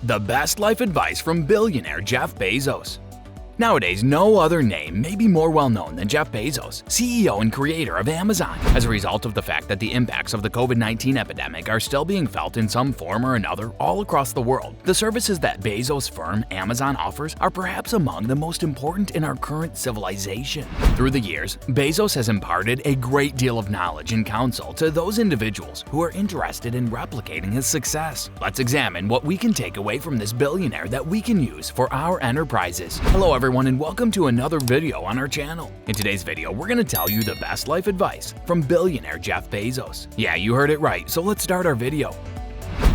The best life advice from billionaire Jeff Bezos. Nowadays, no other name may be more well-known than Jeff Bezos, CEO and creator of Amazon. As a result of the fact that the impacts of the COVID-19 epidemic are still being felt in some form or another all across the world, the services that Bezos' firm Amazon offers are perhaps among the most important in our current civilization. Through the years, Bezos has imparted a great deal of knowledge and counsel to those individuals who are interested in replicating his success. Let's examine what we can take away from this billionaire that we can use for our enterprises. Hello everyone, and welcome to another video on our channel. In today's video, we're going to tell you the best life advice from billionaire Jeff Bezos. Yeah, you heard it right, so let's start our video.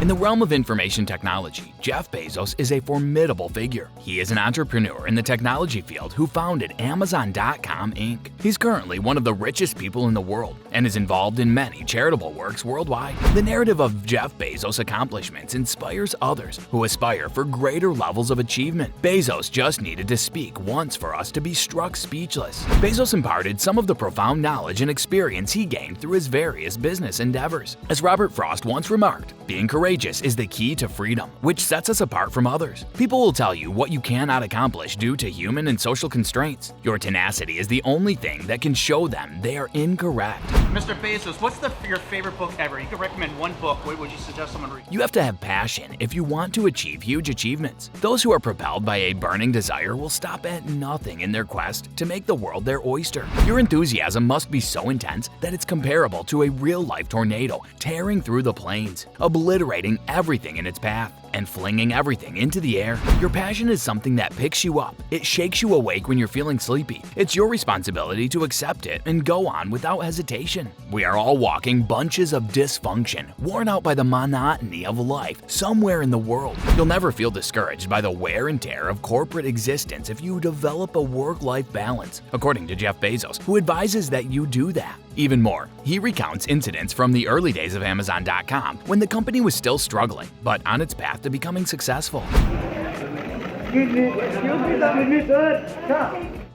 In the realm of information technology, Jeff Bezos is a formidable figure. He is an entrepreneur in the technology field who founded Amazon.com Inc. He's currently one of the richest people in the world and is involved in many charitable works worldwide. The narrative of Jeff Bezos' accomplishments inspires others who aspire for greater levels of achievement. Bezos just needed to speak once for us to be struck speechless. Bezos imparted some of the profound knowledge and experience he gained through his various business endeavors. As Robert Frost once remarked, being courageous is the key to freedom, which sets us apart from others. People will tell you what you cannot accomplish due to human and social constraints. Your tenacity is the only thing that can show them they are incorrect. Mr. Bezos, what's your favorite book ever? You could recommend one book. What would you suggest someone read? You have to have passion if you want to achieve huge achievements. Those who are propelled by a burning desire will stop at nothing in their quest to make the world their oyster. Your enthusiasm must be so intense that it's comparable to a real-life tornado tearing through the plains, obliterating everything in its path and flinging everything into the air. Your passion is something that picks you up. It shakes you awake when you're feeling sleepy. It's your responsibility to accept it and go on without hesitation. We are all walking bunches of dysfunction, worn out by the monotony of life somewhere in the world. You'll never feel discouraged by the wear and tear of corporate existence if you develop a work-life balance, according to Jeff Bezos, who advises that you do that. Even more, he recounts incidents from the early days of Amazon.com when the company was still struggling, but on its path to becoming successful.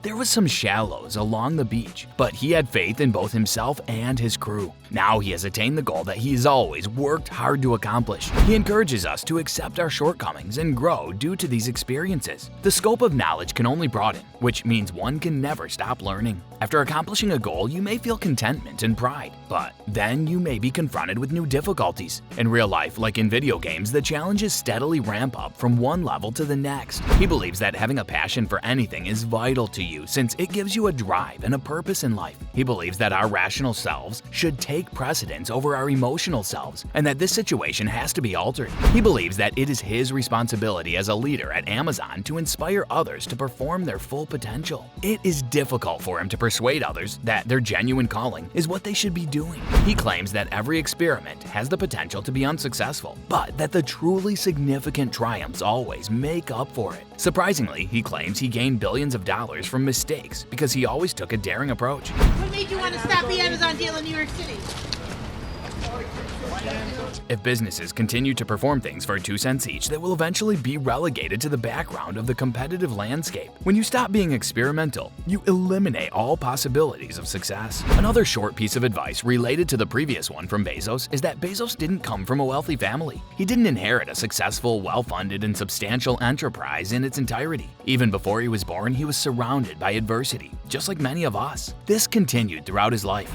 There was some shallows along the beach, but he had faith in both himself and his crew. Now he has attained the goal that he's always worked hard to accomplish. He encourages us to accept our shortcomings and grow due to these experiences. The scope of knowledge can only broaden, which means one can never stop learning. After accomplishing a goal, you may feel contentment and pride, but then you may be confronted with new difficulties. In real life, like in video games, the challenges steadily ramp up from one level to the next. He believes that having a passion for anything is vital to you since it gives you a drive and a purpose in life. He believes that our rational selves should take precedence over our emotional selves and that this situation has to be altered. He believes that it is his responsibility as a leader at Amazon to inspire others to perform their full potential. It is difficult for him to persuade others that their genuine calling is what they should be doing. He claims that every experiment has the potential to be unsuccessful, but that the truly significant triumphs always make up for it. Surprisingly, he claims he gained billions of dollars from mistakes because he always took a daring approach. What made you want to stop the Amazon deal in New York City? If businesses continue to perform things for 2 cents each, they will eventually be relegated to the background of the competitive landscape. When you stop being experimental, you eliminate all possibilities of success. Another short piece of advice related to the previous one from Bezos is that Bezos didn't come from a wealthy family. He didn't inherit a successful, well-funded, and substantial enterprise in its entirety. Even before he was born, he was surrounded by adversity, just like many of us. This continued throughout his life.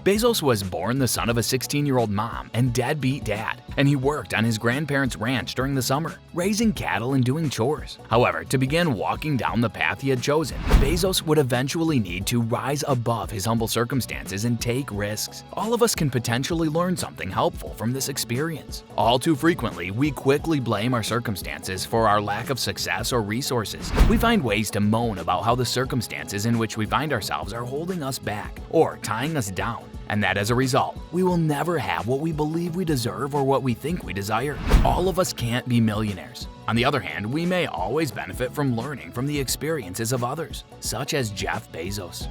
Bezos was born the son of a 16-year-old mom and deadbeat dad, and he worked on his grandparents' ranch during the summer, raising cattle and doing chores. However, to begin walking down the path he had chosen, Bezos would eventually need to rise above his humble circumstances and take risks. All of us can potentially learn something helpful from this experience. All too frequently, we quickly blame our circumstances for our lack of success or resources. We find ways to moan about how the circumstances in which we find ourselves are holding us back or tying us down, and that as a result, we will never have what we believe we deserve or what we think we desire. All of us can't be millionaires. On the other hand, we may always benefit from learning from the experiences of others, such as Jeff Bezos.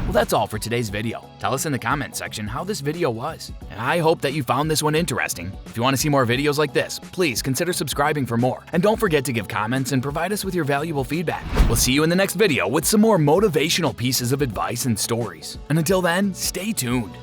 Well, that's all for today's video. Tell us in the comments section how this video was. And I hope that you found this one interesting. If you want to see more videos like this, please consider subscribing for more. And don't forget to give comments and provide us with your valuable feedback. We'll see you in the next video with some more motivational pieces of advice and stories. And until then, stay tuned.